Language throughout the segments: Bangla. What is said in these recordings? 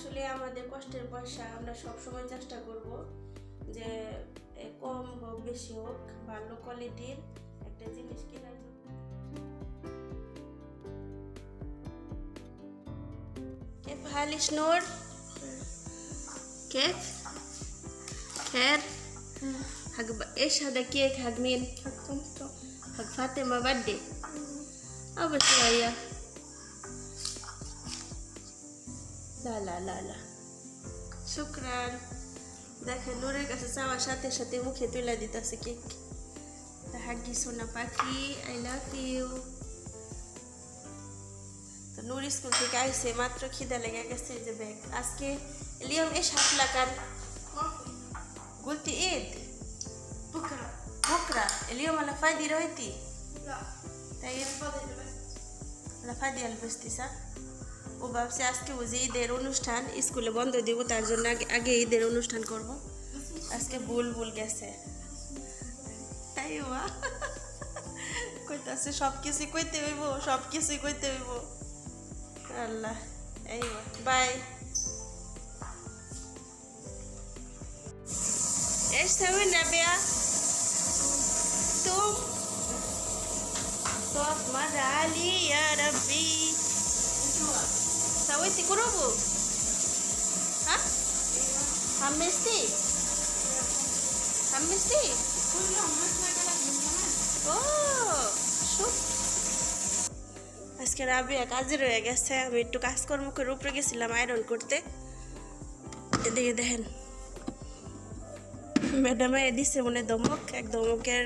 আসলে আমাদের কষ্টের পয়সা আমরা সব সময় চেষ্টা করব যে কম হোক বেশি হোক ভালো কোয়ালিটির একটা জিনিস কেনার জন্য। كيف حالي شنور؟ كيف؟ خير؟ حق ايش هذا كيك حق مين؟ حق طنطا. حق فاطمة بدي أبو شوية. لا لا لا لا شكرا. দেখেন নূরের কাছে চাওয়ার সাথে সাথে মুখে তুলে দিতেছে কেক। হাগি সোনা পাখি আই লাভ ইউ। তো নূর স্কুল থেকে আইসে মাত্র খিদা লেগে গেছে যে ব্যাগ আজকে اليوم ايش حفلة كان؟ قلتي عيد بكرة. بكرة اليوم على فادي رويتي لا. طيب فاضي بس. على فادي لبستي صح؟ ও ভাবছে আজকে ওই যে ঈদের অনুষ্ঠান স্কুলে বন্ধ দিব তার জন্য আগে ঈদের অনুষ্ঠান করব আজকে বুলবুল গেছে তাই ওয়া কইতাছে সব কিছু কইতে হইব সব কিছু কইতে হইব আল্লাহ ايوه باي ايش سوينا بيا तुम صوت مرة عالي يا ربي سويتي كروبو ها حمستي حمستي كل يوم ما اسمع كلام من زمان. اوه شوف আজকে রাবিয়া কাজে রয়ে গেছে আমি একটু কাজকর্ম করে উপরে গেছিলাম আয়রন করতে এদিকে দেখেন ম্যাডামে দিছে মনে ধমক এক ধমকের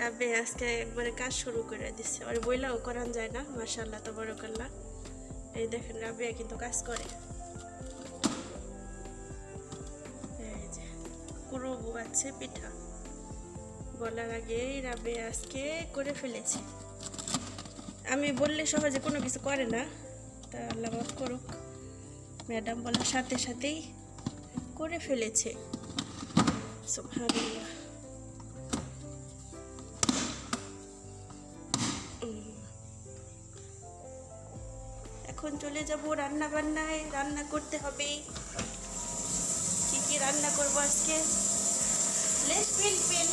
রাবিয়া আজকে একবারে কাজ শুরু করে দিচ্ছে আর বইলাও করান যায় না মাশাআল্লাহ তাবারাকাল্লাহ। এই দেখেন রাবিয়া কিন্তু কাজ করে এই যে কুরুবু আছে পিঠা বলার আগেই রাবিয়া আজকে করে ফেলেছে। আমি বললে সহজে কোনো কিছু করে না তা আল্লাহ মাফ করুক ম্যাডাম বলার সাথে সাথেই করে ফেলেছে সুবহানাল্লাহ। এখন চলে যাব রান্না বান্নায় রান্না করতে হবে কি কি রান্না করব আজকে লেস পিলপিল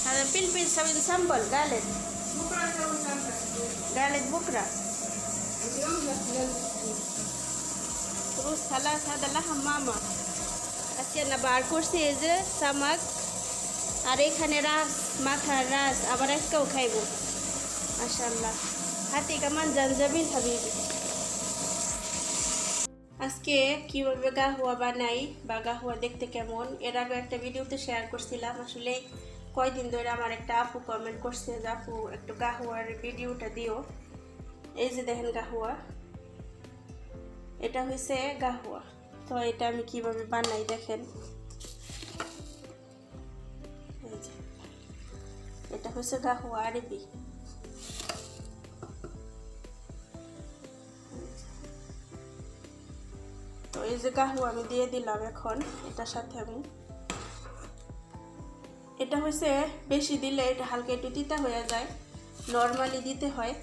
هذا بلبل سوي نسمبل قالت بكرة أسوي سمبل. قالت بكرة اليوم لا. روس خلاص هذا لحم ماما আজকে না বার করছি এই যে সামাক আর এখানে রাস মাথার রাস আবার আজকেও খাইব মাশাআল্লাহ হাতি কামান জানজাবিল হাবিবি। আজকে কিভাবে গাহুয়া বানাই বা গাহুয়া দেখতে কেমন এর আগে একটা ভিডিওতে শেয়ার করছিলাম। আসলে কয়দিন ধরে আমার একটা আপু কমেন্ট করছে যে আপু একটু গাহুয়ার ভিডিওটা দিও। এই যে দেখেন গাহুয়া এটা হইছে গাহুয়া তো এটা আমি কিভাবে বানাই দেখেন এই যে এটা হইছে গাহুয়া আরবি। তো এই যে গাহুয়া আমি দিয়ে দিলাম এখন এটার সাথে আমি এটা হইছে বেশি দিলে এটা হালকা একটু তিতা হয়ে যায় নরমালি দিতে হয়।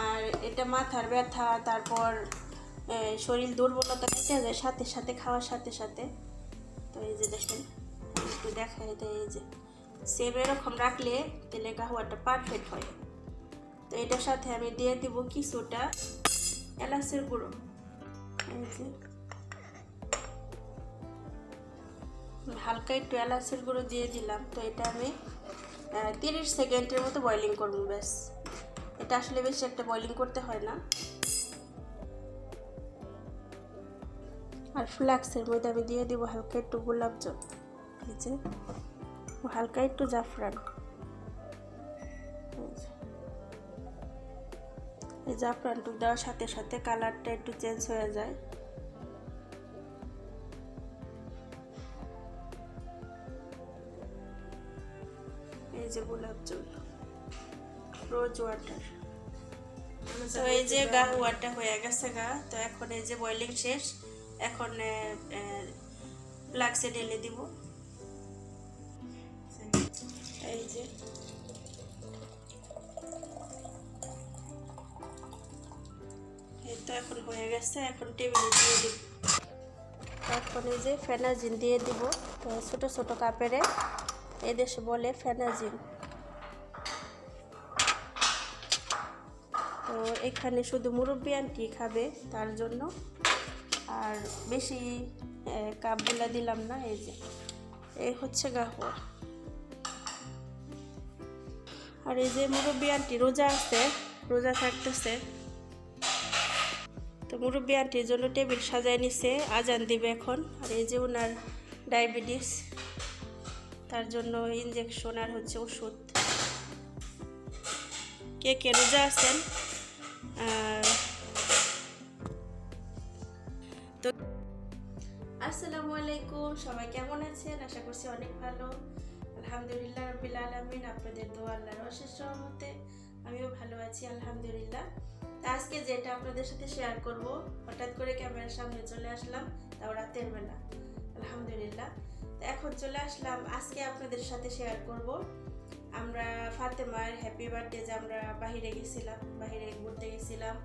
আর এটা মাথার ব্যথা তারপর শরীর দুর্বলতা কেটে যায় সাথে সাথে খাওয়ার সাথে সাথে। তো এই যে দেখেন একটু দেখাই দেয় এই যে সেম এরকম রাখলে তেলে গাহুয়াটা পারফেক্ট হয়। তো এটার সাথে আমি দিয়ে দিব কিছুটা এলাচের গুঁড়ো এই যে হালকা একটু এলাচের গুঁড়ো দিয়ে দিলাম। তো এটা আমি 30 সেকেন্ডের মতো বয়লিং করবো ব্যাস। এটা আসলে বেশি একটা বয়লিং করতে হয় না। আর ফ্লাক্সের মধ্যে আমি দিয়ে দিব হালকা একটু গোলাপ জল এই যে হালকা একটু জাফরান এই জাফরানটু দেওয়ার সাথে সাথে কালারটা একটু চেঞ্জ হয়ে যায়। এই যে গোলাপ জল রোজ ওয়াটার। তো এই যে গাহুয়াটা হয়ে গেছে গা। তো এখন এই যে বয়লিং শেষ এখন ফ্লাক্সে ঢেলে দিব এই যে তো এখন হয়ে গেছে, এখন টেবিলে দিয়ে দিব। এখন এই যে ফেনাজিন দিয়ে দিব। তো ছোটো ছোটো কাপেরে এদেশে বলে ফেনাজিন। তো এখানে শুধু মুরব্বি আন্টি খাবে তার জন্য, আর বেশি কাপগুলা দিলাম না। এই যে এই হচ্ছে গাহওয়া। আর এই যে মুরব্বি আন্টি রোজা আছে, রোজা থাকতেছে। তো মুরব্বি আন্টির জন্য টেবিল সাজায় নিছে, আজান দিবে এখন। আর এই যে ওনার ডায়াবেটিস, তার জন্য ইনজেকশন আর হচ্ছে ওষুধ। কে কে রোজা আছেন? তো আসসালামু আলাইকুম, সবাই কেমন আছেন? আশা করছি অনেক ভালো। আলহামদুলিল্লাহ রাব্বিল আলামিন, আপনাদের দোয়া আল্লাহর অশেষ রহমতে আমিও ভালো আছি আলহামদুলিল্লাহ। তা আজকে যেটা আপনাদের সাথে শেয়ার করব, হঠাৎ করে ক্যামেরার সামনে চলে আসলাম, তাও রাতের বেলা। আলহামদুলিল্লাহ। তো এখন চলে আসলাম, আজকে আপনাদের সাথে শেয়ার করব আমরা ফাতেমার হ্যাপি বার্থডে, যে আমরা বাহিরে গেছিলাম, বাহিরে ঘুরতে গেছিলাম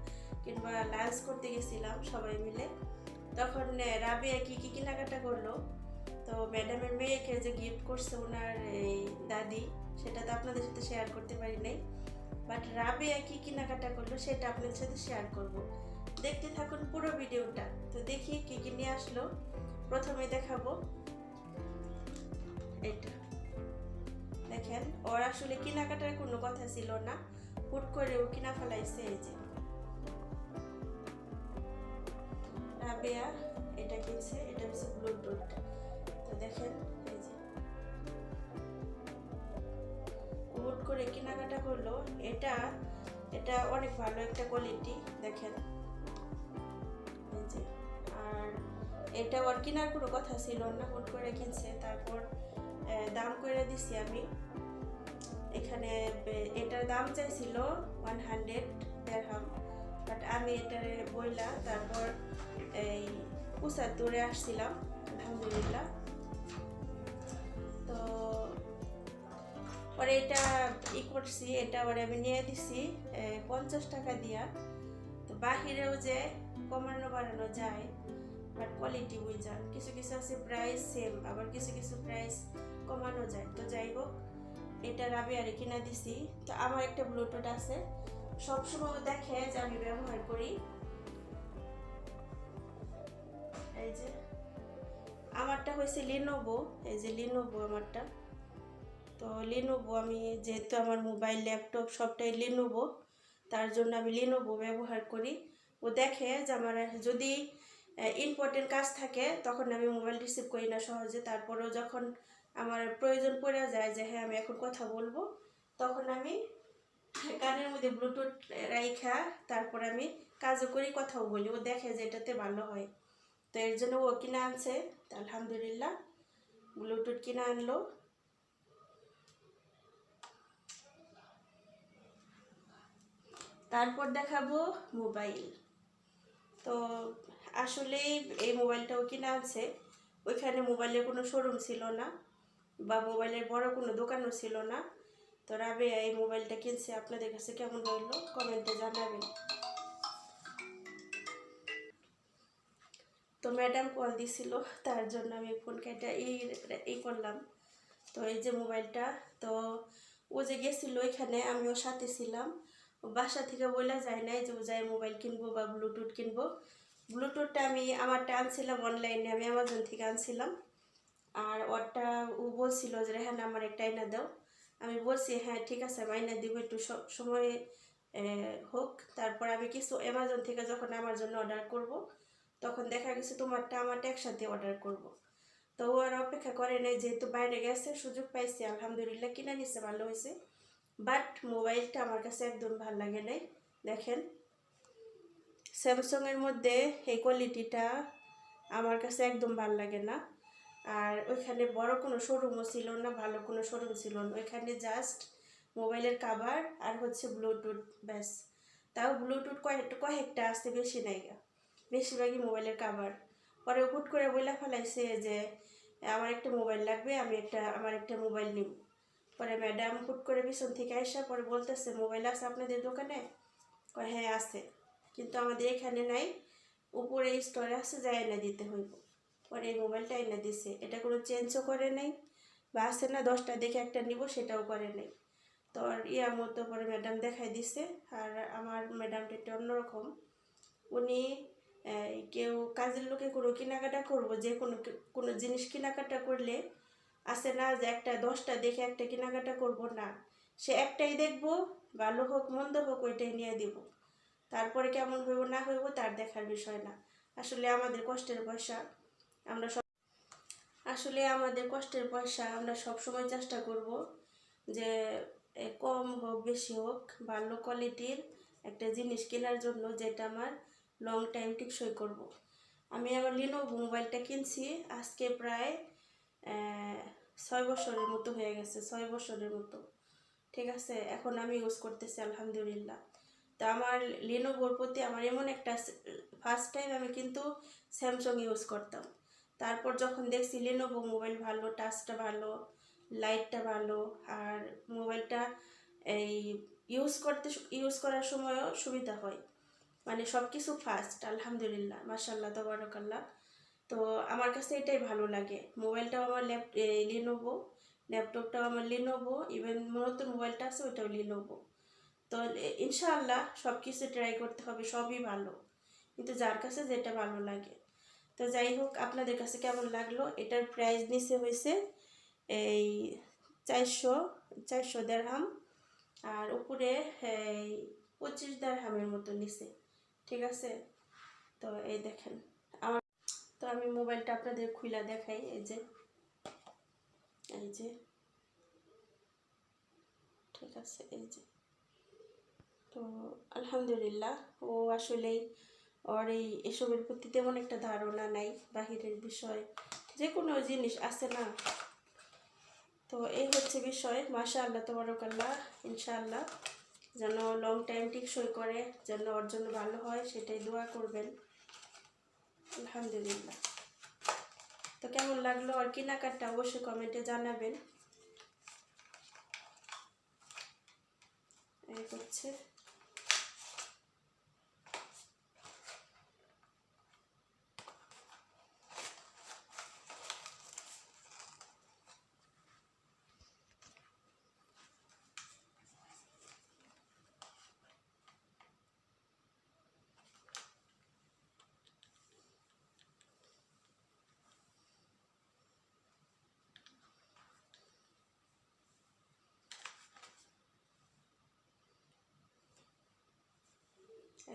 কিংবা লাঞ্চ করতে গেছিলাম সবাই মিলে। তখন রাবিয়া কি কি কেনাকাটা করলো, তো ম্যাডামের মেয়েকে যে গিফট করছে ওনার এই দাদি, সেটা তো আপনাদের সাথে শেয়ার করতে পারি নাই। বাট রাবিয়া কি কেনাকাটা করলো সেটা আপনাদের সাথে শেয়ার করব। দেখতে থাকুন পুরো ভিডিওটা। তো দেখি কি কি নিয়ে আসলো। প্রথমে দেখাবো এটা। দেখেন, ওর আসলে কেনাকাটার কোনো কথা ছিল না, হুট করে ও কিনা ফেলাইছে। এই যে রাবিয়া এটা কিনছে, এটা হচ্ছে ব্লুটুথ। তো দেখেন এই যে হুট করে কেনাকাটা করলো। এটা এটা অনেক ভালো একটা কোয়ালিটি, দেখেন এই যে। আর এটা ওর কেনার কোনো কথা ছিল না, হুট করে কিনছে। তারপর দাম করে দিছি আমি এখানে। এটার দাম চাইছিল 100 দিরহাম, বাট আমি এটার বইলা তারপর এই 75 আসছিলাম আলহামদুলিল্লাহ। তো পরে এটা করছি, এটা পরে আমি নিয়ে দিছি 50 টাকা দিয়া। তো বাহিরেও যে কমানো বাড়ানো যায়, বাট কোয়ালিটি বুঝা, কিছু কিছু আছে প্রাইস সেম, আবার কিছু কিছু প্রাইস কমানো যায়। তো যাই হোক, এটা রাবিয়ারে কিনা দিছি। তো আমার একটা ব্লুটুথ আছে, সবসময় দেখে যে আমি ব্যবহার করি। এই যে আমারটা হয়েছে লিনোভো, এই যে লিনোভো আমারটা। তো লিনোভো আমি যেহেতু আমার মোবাইল ল্যাপটপ সবটাই লিনোভো, তার জন্য আমি লিনোভো ব্যবহার করি। ও দেখে যে আমার যদি ইম্পর্টেন্ট কাজ থাকে তখন আমি মোবাইল রিসিভ করি না সহজে। তারপরেও যখন আমার প্রয়োজন পড়ে যায় যে হ্যাঁ আমি এখন কথা বলবো, তখন আমি কানের মধ্যে ব্লুটুথ রাইখা তারপর আমি কাজও করি, কথাও বলি। ও দেখে যে এটাতে ভালো হয়। তো এর জন্য ও কিনা আনছে। আলহামদুলিল্লাহ ব্লুটুথ কিনা আনলো। তারপর দেখাবো মোবাইল। তো আসলে এই মোবাইলটাও কিনা আছে, ওইখানে মোবাইলের কোনো শোরুম ছিল না বা মোবাইলের বড় কোনো দোকানও ছিল না। তো রাবিয়া এই মোবাইলটা কিনছে। আপনাদের কাছে কেমন হইলো কমেন্টে জানাবেন। তো ম্যাডাম কল দিছিল, তার জন্য আমি ফোন কেটে এই করলাম। তো এই যে মোবাইলটা, তো ও যে গেছিল ওইখানে আমিও সাথে ছিলাম। ও বাসা থেকে বলে যায় নাই যে ও যায় মোবাইল কিনবো বা ব্লুটুথ কিনবো। ব্লুটুথটা আমি আমারটা আনছিলাম অনলাইনে, আমি অ্যামাজন থেকে আনছিলাম। আর ওরটা ও বলছিল যে হ্যাঁ আমার একটা আইনা দাও। আমি বলছি হ্যাঁ ঠিক আছে আমি আইনা দিব, একটু সময় হোক। তারপর আমি কিছু অ্যামাজন থেকে যখন আমার জন্য অর্ডার করব, তখন দেখা গেছে তোমারটা আমারটা একসাথে অর্ডার করব। তো ও আর অপেক্ষা করে নাই, যেহেতু বাইরে গেছে সুযোগ পাইছে আলহামদুলিল্লাহ কিনে নিচ্ছে, ভালো হয়েছে। বাট মোবাইলটা আমার কাছে একদম ভালো লাগে নাই। দেখেন স্যামসাংয়ের মধ্যে এই কোয়ালিটিটা আমার কাছে একদম ভালো লাগে না। আর ওইখানে বড় কোনো শোরুমও ছিল না, ভালো কোনো শোরুম ছিল না। ওইখানে জাস্ট মোবাইলের কাভার আর হচ্ছে ব্লুটুথ, ব্যাস। তাও ব্লুটুথ কয়েকটা আসতে বেশি নাই, বেশিরভাগই মোবাইলের কাভার। পরে হুট করে বইলা ফেলাইছে যে আমার একটা মোবাইল লাগবে, আমার একটা মোবাইল নিব। পরে ম্যাডাম হুট করে পিছন থেকে আসা পরে বলতেছে মোবাইল আছে আপনাদের দোকানে? হ্যাঁ আছে, কিন্তু আমাদের এখানে নাই, উপরে স্টোরে আছে, যাই এনে দিতে হইব। পরে এই মোবাইলটা এনে দিছে, এটা কোনো চেঞ্জও করে নাই, বা আছে না 10টা দেখে একটা নিব সেটাও করে নাই। তো আর ইয়ার মতো পরে ম্যাডাম দেখাই দিছে। আর আমার ম্যাডামটা একটু অন্যরকম, উনি কেউ কাজের লোকে কোনো কেনাকাটা করবো, যে কোনো জিনিস কেনাকাটা করলে আছে না যে একটা 10টা দেখে একটা কেনাকাটা করব না, সে একটাই দেখবো, ভালো হোক মন্দ হোক ওইটাই নিয়ে দিব, তারপরে কেমন হইব না হইব তার দেখার বিষয় না। আসলে আমাদের কষ্টের পয়সা আমরা সব আমাদের কষ্টের পয়সা আমরা সব সময় চেষ্টা করব যে কম হোক বেশি হোক ভালো কোয়ালিটির একটা জিনিস কেনার জন্য, যেটা আমার লং টাইম টেকসই করব। আমি আমার লিনোভো মোবাইলটা কিনছি আজকে প্রায় 6 বছরের মতো হয়ে গেছে, 6 বছরের মতো। ঠিক আছে, এখন আমি ইউজ করতেছি আলহামদুলিল্লাহ। তো আমার লিনোভোর প্রতি আমার এমন একটা, ফার্স্ট টাইম আমি কিন্তু স্যামসাং ইউজ করতাম, তারপর যখন দেখছি লিনোভো মোবাইল ভালো, টাচটা ভালো, লাইটটা ভালো, আর মোবাইলটা এই ইউজ করার সময়ও সুবিধা হয়, মানে সব কিছু ফাস্ট আলহামদুলিল্লাহ মাশাআল্লাহ তাবারাকাল্লাহ। তো আমার কাছে এটাই ভালো লাগে। মোবাইলটাও আমার লিনোভো, ল্যাপটপটাও আমার লিনোভো, ইভেন নতুন মোবাইলটা আছে ওইটাও লিনোভো। তো ইনশাআল্লাহ সব কিছু ট্রাই করতে হবে, সবই ভালো, কিন্তু যার কাছে যেটা ভালো লাগে। তো যাই হোক, আপনাদের কাছে কেমন লাগলো? এটার প্রাইস নিচে হয়েছে এই 400 দেড়হাম, আর উপরে এই 25 দেড়হামের মতো নিচে। ঠিক আছে, তো এই দেখেন আমার, তো আমি মোবাইলটা আপনাদের খুলে দেখাই। এই যে ঠিক আছে, এই যে। তো আলহামদুলিল্লাহ, ও আসলেই ওর এসবের প্রতি তেমন একটা ধারণা নাই, বাহিরের বিষয় যে কোনো জিনিস আছে না। তো এই হচ্ছে বিষয়। মাশাআল্লাহ তাবারাকাল্লাহ, ইনশাআল্লাহ যেন লং টাইম টেকসই করে, যেন ওর জন্য ভালো হয়, সেটাই দোয়া করবেন। আলহামদুলিল্লাহ। তো কেমন লাগলো আর কেনাকাটা অবশ্যই কমেন্টে জানাবেন। এই হচ্ছে,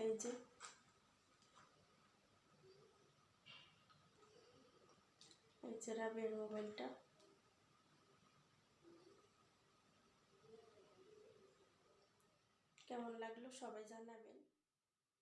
এই যে, এই যে রাবের মোবাইলটা। কেমন লাগলো সবাই জানাবেন।